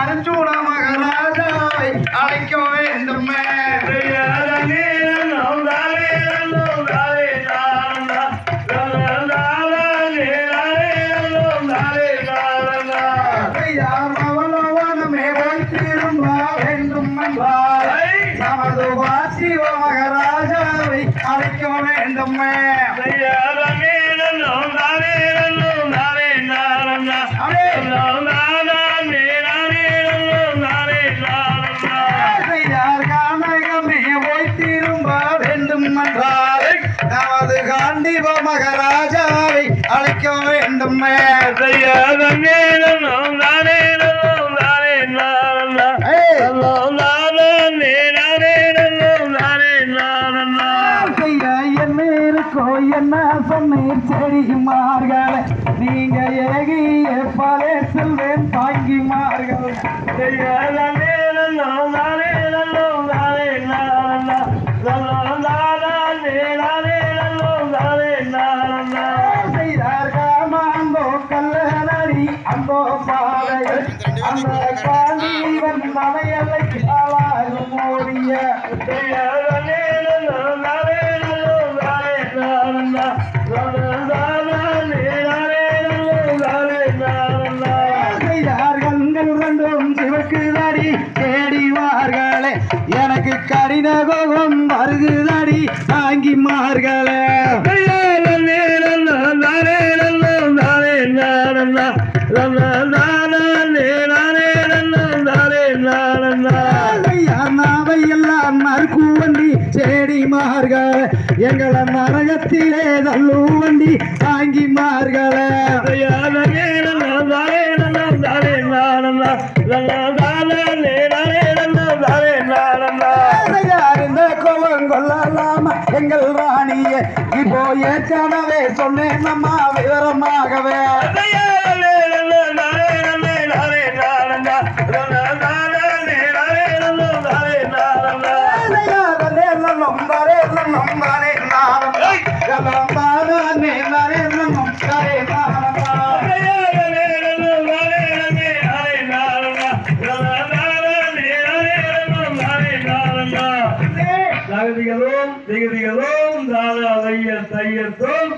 அர்ஜுன மகாராஜாவை அழைக்க வேண்டுமே நமது வாசிவ மகாராஜாவை அழைக்க வேண்டுமே நமது காண்டிவ மகாராஜாவை அழைக்க வேண்டுமே என்ன சொன்னீர் செடிமார்கள் நீங்க ஏகிய பலே செல்வேன் தாங்கிமார்கள் கல்லடி அந்த பாதையில் அந்த காணீவன் மலையலை ஆளாகும் ஓடிய சிவக்குதடி தேடிவார்களே எனக்கு கடின கோபம் வருகுதடி தாங்கிமார்களே நாவையெல்லாம் நறுக்கு வண்டி செடிமார்கள் எங்களை நரகத்திலே தள்ளு வண்டி தாங்கிமார்களே கொள்ளலாமா எங்கள் ராணிய இப்போ ஏற்கனவே சொன்னேன் நம்ம விவரமாகவே திகதிகளும் தான தையல் தையத்தும்